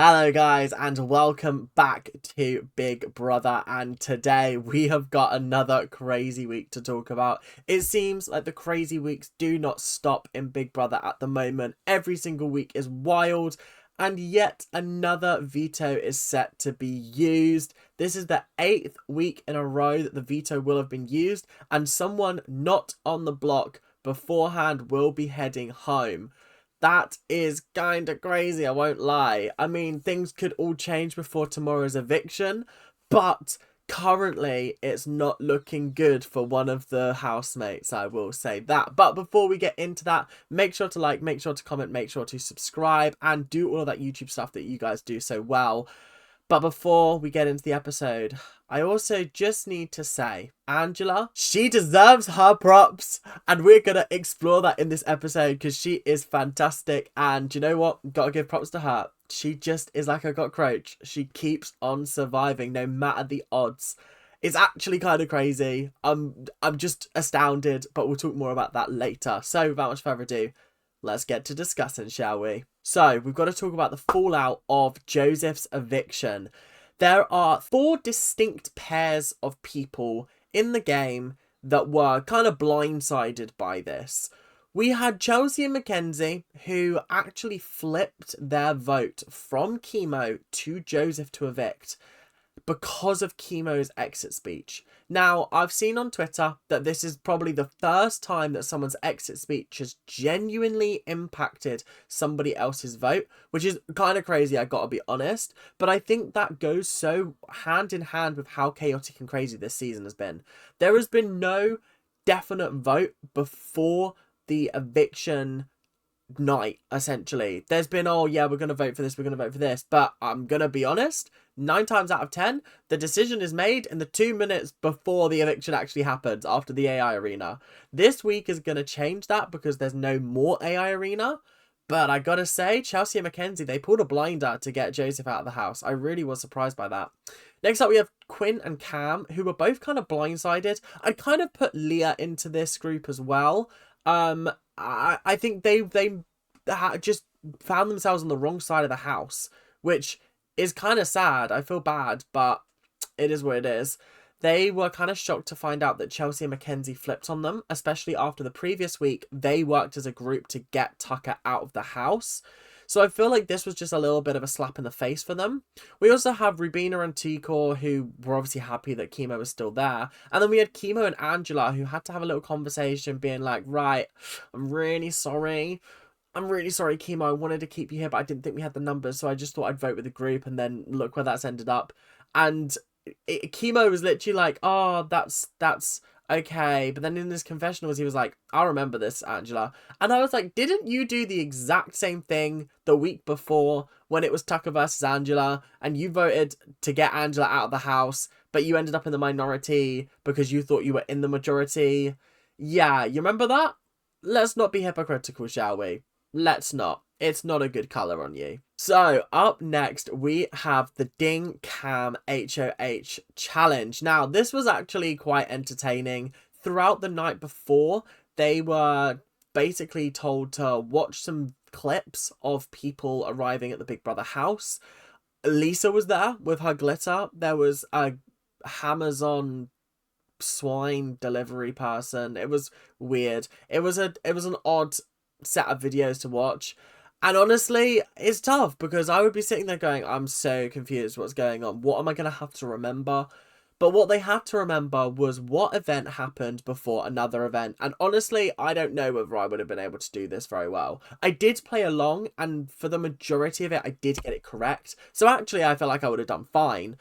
Hello guys and welcome back to Big Brother, and today we have got another crazy week to talk about. It seems like the crazy weeks do not stop in Big Brother at the moment. Every single week is wild and yet another veto is set to be used. This is the 8th week in a row that the veto will have been used, and someone not on the block beforehand will be heading home. That is kind of crazy, I won't lie. I mean, things could all change before tomorrow's eviction, but currently it's not looking good for one of the housemates, I will say that. But before we get into that, make sure to like, make sure to comment, make sure to subscribe, and do all of that YouTube stuff that you guys do so well. But before we get into the episode, I also just need to say, Angela, she deserves her props, and we're going to explore that in this episode because she is fantastic. And you know what? Gotta give props to her. She just is like a cockroach. She keeps on surviving no matter the odds. It's actually kind of crazy. I'm just astounded, but we'll talk more about that later. So without much further ado, let's get to discussing, shall we? So, we've got to talk about the fallout of Joseph's eviction. There are 4 distinct pairs of people in the game that were kind of blindsided by this. We had Chelsea and Mackenzie, who actually flipped their vote from Chemo to Joseph to evict because of Chemo's exit speech. Now, I've seen on Twitter that this is probably the first time that someone's exit speech has genuinely impacted somebody else's vote, which is kind of crazy, I gotta be honest. But I think that goes so hand in hand with how chaotic and crazy this season has been. There has been no definite vote before the eviction night, essentially. There's been, oh yeah, we're going to vote for this, we're going to vote for this. But I'm going to be honest, 9 times out of 10, the decision is made in the 2 minutes before the eviction actually happens, after the AI arena. This week is going to change that because there's no more AI arena. But I gotta say, Chelsea and Mackenzie, they pulled a blinder to get Joseph out of the house. I really was surprised by that. Next up, we have Quinn and Cam, who were both kind of blindsided. I'd kind of put Leah into this group as well. I think they just found themselves on the wrong side of the house, which is kind of sad. I feel bad, but it is what it is. They were kind of shocked to find out that Chelsea and Mackenzie flipped on them, especially after the previous week they worked as a group to get Tucker out of the house. So I feel like this was just a little bit of a slap in the face for them. We also have Rubina and Tikor, who were obviously happy that Chemo was still there. And then we had Chemo and Angela, who had to have a little conversation being like, right, I'm really sorry. I'm really sorry, Chemo. I wanted to keep you here, but I didn't think we had the numbers, so I just thought I'd vote with the group, and then look where that's ended up. And Chemo was literally like, oh, that's okay. But then in his confessionals, he was like, I'll remember this, Angela. And I was like, didn't you do the exact same thing the week before when it was Tucker versus Angela, and you voted to get Angela out of the house, but you ended up in the minority because you thought you were in the majority? Yeah, you remember that? Let's not be hypocritical, shall we? Let's not. It's not a good colour on you. So, up next, we have the Ding Cam HOH challenge. Now, this was actually quite entertaining. Throughout the night before, they were basically told to watch some clips of people arriving at the Big Brother house. Lisa was there with her glitter. There was a Amazon swine delivery person. It was weird. It was an odd set of videos to watch. And honestly, it's tough because I would be sitting there going, I'm so confused what's going on. What am I going to have to remember? But what they had to remember was what event happened before another event. And honestly, I don't know whether I would have been able to do this very well. I did play along, and for the majority of it, I did get it correct. So actually, I feel like I would have done fine.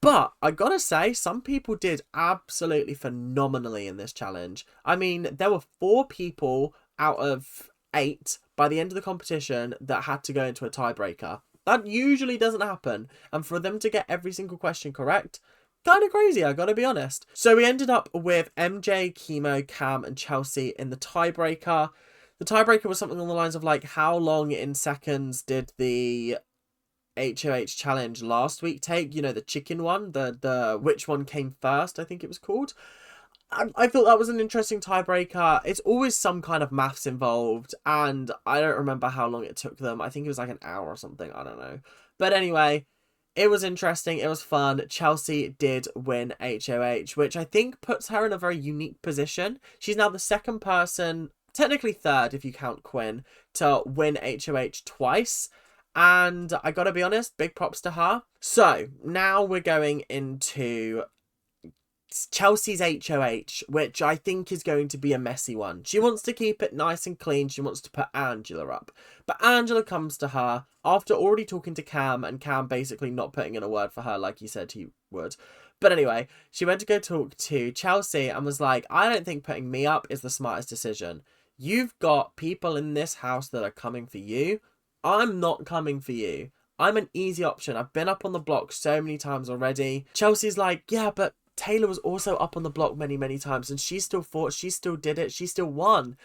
But I gotta say, some people did absolutely phenomenally in this challenge. I mean, there were 4 people out of 8 by the end of the competition that had to go into a tiebreaker. That usually doesn't happen. And for them to get every single question correct, kind of crazy, I gotta be honest. So we ended up with MJ, Chemo, Cam, and Chelsea in the tiebreaker. The tiebreaker was something along the lines of like, how long in seconds did the HOH challenge last week take? You know, the chicken one, the which one came first, I think it was called. I thought that was an interesting tiebreaker. It's always some kind of maths involved, and I don't remember how long it took them. I think it was like an hour or something. I don't know. But anyway, it was interesting. It was fun. Chelsea did win HOH, which I think puts her in a very unique position. She's now the second person, technically third if you count Quinn, to win HOH twice. And I gotta be honest, big props to her. So now we're going into Chelsea's HOH, which I think is going to be a messy one. She wants to keep it nice and clean. She wants to put Angela up. But Angela comes to her after already talking to Cam, and Cam basically not putting in a word for her like he said he would. But anyway, she went to go talk to Chelsea and was like, I don't think putting me up is the smartest decision. You've got people in this house that are coming for you. I'm not coming for you. I'm an easy option. I've been up on the block so many times already. Chelsea's like, yeah, but Taylor was also up on the block many, many times, and she still fought, she still did it, she still won.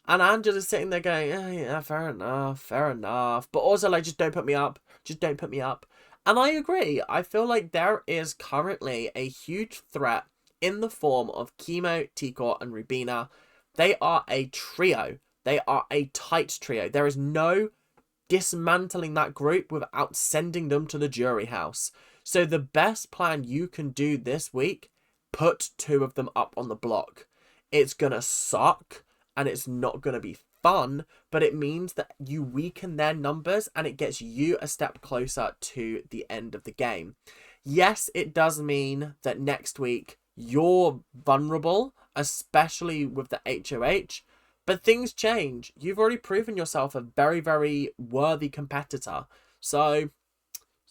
And Angela's sitting there going, oh, yeah, fair enough, fair enough. But also, like, just don't put me up. Just don't put me up. And I agree. I feel like there is currently a huge threat in the form of Chemo, Tikor, and Rubina. They are a trio. They are a tight trio. There is no dismantling that group without sending them to the jury house. So the best plan you can do this week, put two of them up on the block. It's going to suck and it's not going to be fun, but it means that you weaken their numbers and it gets you a step closer to the end of the game. Yes, it does mean that next week you're vulnerable, especially with the HOH, but things change. You've already proven yourself a very, very worthy competitor. So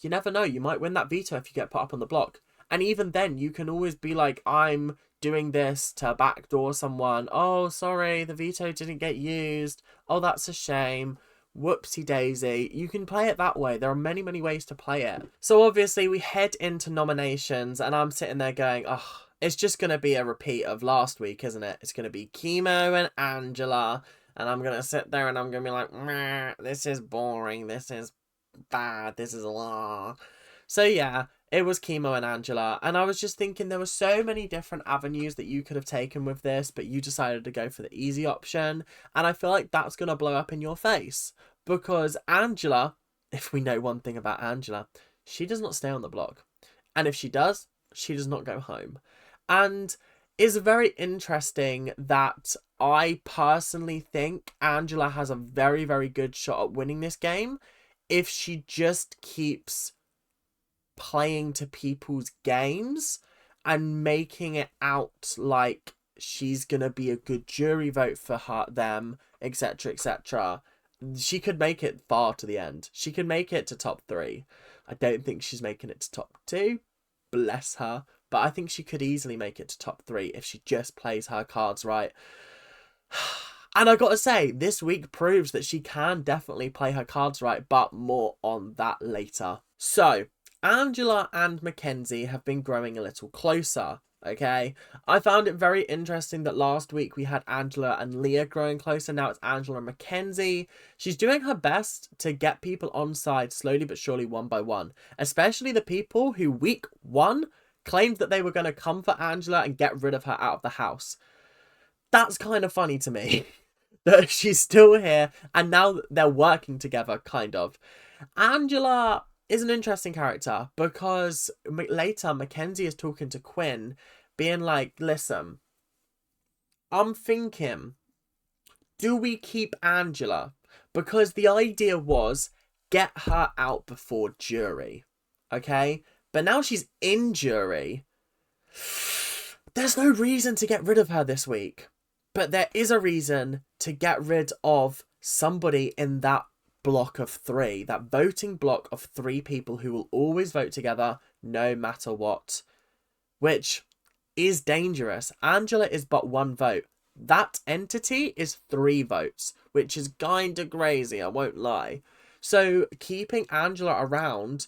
you never know. You might win that veto if you get put up on the block. And even then, you can always be like, I'm doing this to backdoor someone. Oh, sorry, the veto didn't get used. Oh, that's a shame. Whoopsie daisy. You can play it that way. There are many, many ways to play it. So obviously, we head into nominations, and I'm sitting there going, oh, it's just going to be a repeat of last week, isn't it? It's going to be Chemo and Angela. And I'm going to sit there and I'm going to be like, meh, this is boring. This is bad. This is blah. So yeah, it was Chemo and Angela, and I was just thinking there were so many different avenues that you could have taken with this, but you decided to go for the easy option, and I feel like that's gonna blow up in your face because Angela, if we know one thing about Angela, she does not stay on the block, and if she does, she does not go home. And it's very interesting that I personally think Angela has a very, very good shot at winning this game if she just keeps playing to people's games and making it out like she's gonna be a good jury vote for them, etc, etc. She could make it far to the end. She could make it to top 3. I don't think she's making it to top 2, bless her, but I think she could easily make it to top 3 if she just plays her cards right. And I gotta say, this week proves that she can definitely play her cards right, but more on that later. So, Angela and Mackenzie have been growing a little closer, okay? I found it very interesting that last week we had Angela and Leah growing closer. Now it's Angela and Mackenzie. She's doing her best to get people on side slowly but surely, one by one. Especially the people who week 1 claimed that they were going to come for Angela and get rid of her out of the house. That's kind of funny to me. That she's still here and now they're working together, kind of. Angela is an interesting character because later Mackenzie is talking to Quinn, being like, listen, I'm thinking, do we keep Angela? Because the idea was get her out before jury, okay? But now she's in jury. There's no reason to get rid of her this week. But there is a reason to get rid of somebody in that block of 3, that voting block of 3 people who will always vote together no matter what, which is dangerous. Angela is but 1 vote. That entity is 3 votes, which is kind of crazy, I won't lie. So keeping Angela around,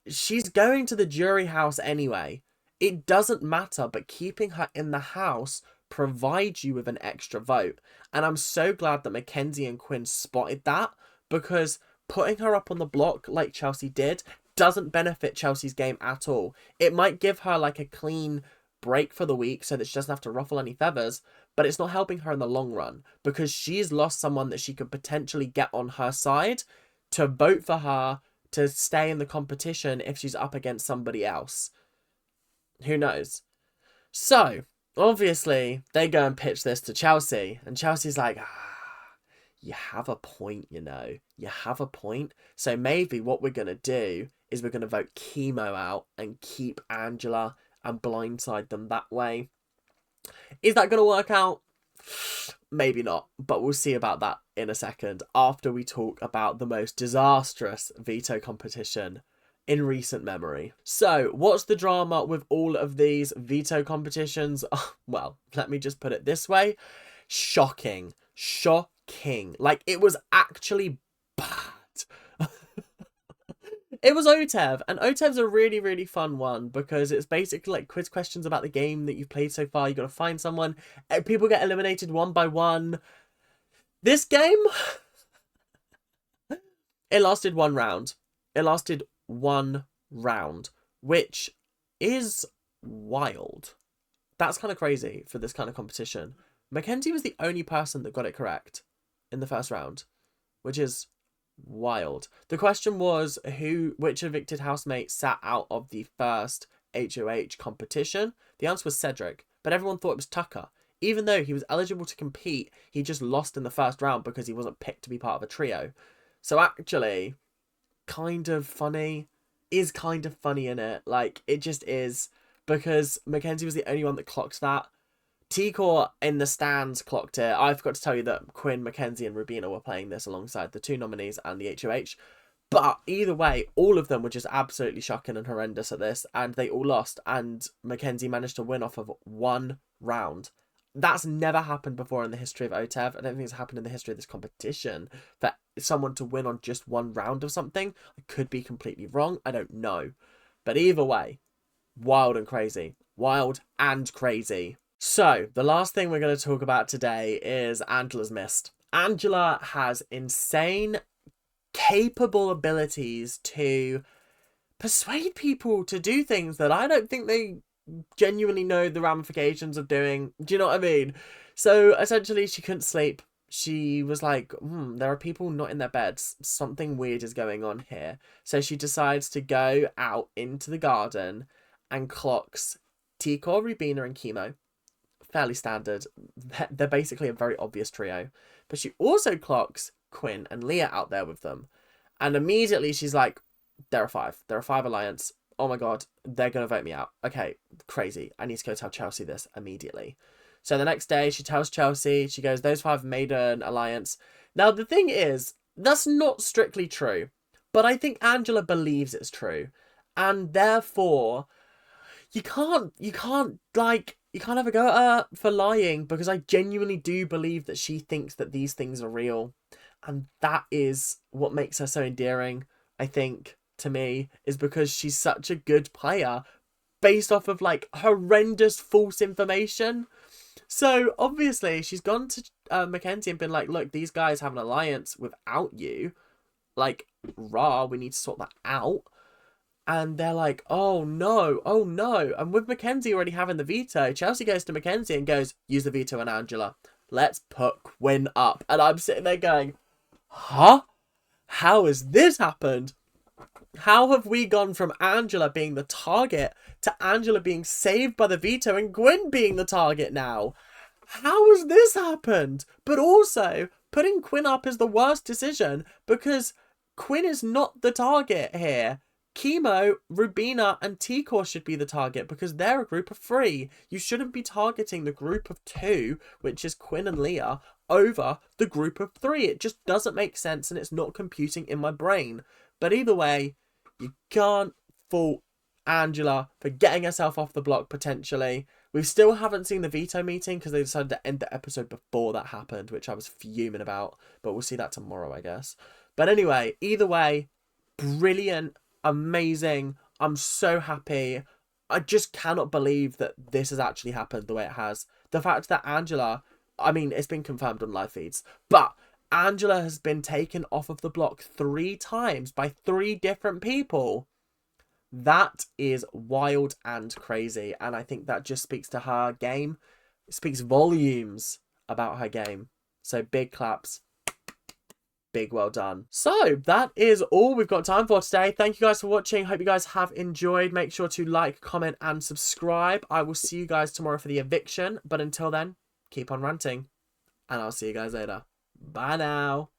she's going to the jury house anyway. It doesn't matter, but keeping her in the house provides you with an extra vote. And I'm so glad that Mackenzie and Quinn spotted that, because putting her up on the block like Chelsea did doesn't benefit Chelsea's game at all. It might give her like a clean break for the week so that she doesn't have to ruffle any feathers, but it's not helping her in the long run because she's lost someone that she could potentially get on her side to vote for her to stay in the competition if she's up against somebody else. Who knows? So, obviously, they go and pitch this to Chelsea. And Chelsea's like, you have a point, you know. You have a point. So maybe what we're going to do is we're going to vote Chemo out and keep Angela and blindside them that way. Is that going to work out? Maybe not, but we'll see about that in a second after we talk about the most disastrous veto competition in recent memory. So, what's the drama with all of these veto competitions? Well, let me just put it this way. Shocking. Shocking. Like, it was actually bad. It was OTEV, and OTEV's a really, really fun one because it's basically like quiz questions about the game that you've played so far. You got to find someone. People get eliminated one by one. This game, it lasted one round. It lasted one round, which is wild. That's kind of crazy for this kind of competition. Mackenzie was the only person that got it correct in the first round, which is wild. The question was which evicted housemate sat out of the first HOH competition. The answer was Cedric, but everyone thought it was Tucker. Even though he was eligible to compete, he just lost in the first round because he wasn't picked to be part of a trio. So actually, kind of funny. Is kind of funny in it. Like, it just is. Because Mackenzie was the only one that clocked that. T-Core in the stands clocked it. I forgot to tell you that Quinn, Mackenzie and Rubina were playing this alongside the two nominees and the HOH. But either way, all of them were just absolutely shocking and horrendous at this. And they all lost. And Mackenzie managed to win off of one round. That's never happened before in the history of OTEV. I don't think it's happened in the history of this competition. For someone to win on just one round of something. I could be completely wrong. I don't know. But either way, wild and crazy. Wild and crazy. So, the last thing we're going to talk about today is Angela's missed. Angela has insane, capable abilities to persuade people to do things that I don't think they genuinely know the ramifications of doing. Do you know what I mean? So, essentially, she couldn't sleep. She was like, there are people not in their beds. Something weird is going on here. So, she decides to go out into the garden and clocks T-Core, Rubina and Chemo. Fairly standard. They're basically a very obvious trio. But she also clocks Quinn and Leah out there with them. And immediately she's like, there are five. There are five alliance. Oh my god, they're going to vote me out. Okay, crazy. I need to go tell Chelsea this immediately. So the next day she tells Chelsea, she goes, those five made an alliance. Now the thing is, that's not strictly true. But I think Angela believes it's true. And therefore, you can't have a go at her for lying, because I genuinely do believe that she thinks that these things are real. And that is what makes her so endearing, I think, to me, is because she's such a good player based off of, like, horrendous false information. So, obviously, she's gone to Mackenzie and been like, look, these guys have an alliance without you. Like, rah, we need to sort that out. And they're like, oh no. And with Mackenzie already having the veto, Chelsea goes to Mackenzie and goes, use the veto on Angela. Let's put Quinn up. And I'm sitting there going, huh? How has this happened? How have we gone from Angela being the target to Angela being saved by the veto and Quinn being the target now? How has this happened? But also, putting Quinn up is the worst decision because Quinn is not the target here. Chemo, Rubina and T-Core should be the target because they're a group of three. You shouldn't be targeting the group of two, which is Quinn and Leah, over the group of three. It just doesn't make sense and it's not computing in my brain. But either way, you can't fault Angela for getting herself off the block potentially. We still haven't seen the veto meeting because they decided to end the episode before that happened, which I was fuming about. But we'll see that tomorrow, I guess. But anyway, either way, brilliant. Amazing. I'm so happy. I just cannot believe that this has actually happened the way it has. The fact that Angela, I mean, it's been confirmed on live feeds, but Angela has been taken off of the block 3 times by 3 different people. That is wild and crazy. And I think that just speaks to her game. It speaks volumes about her game. So big claps. Big well done. So that is all we've got time for today. Thank you guys for watching. Hope you guys have enjoyed. Make sure to like, comment, and subscribe. I will see you guys tomorrow for the eviction. But until then, keep on ranting. And I'll see you guys later. Bye now.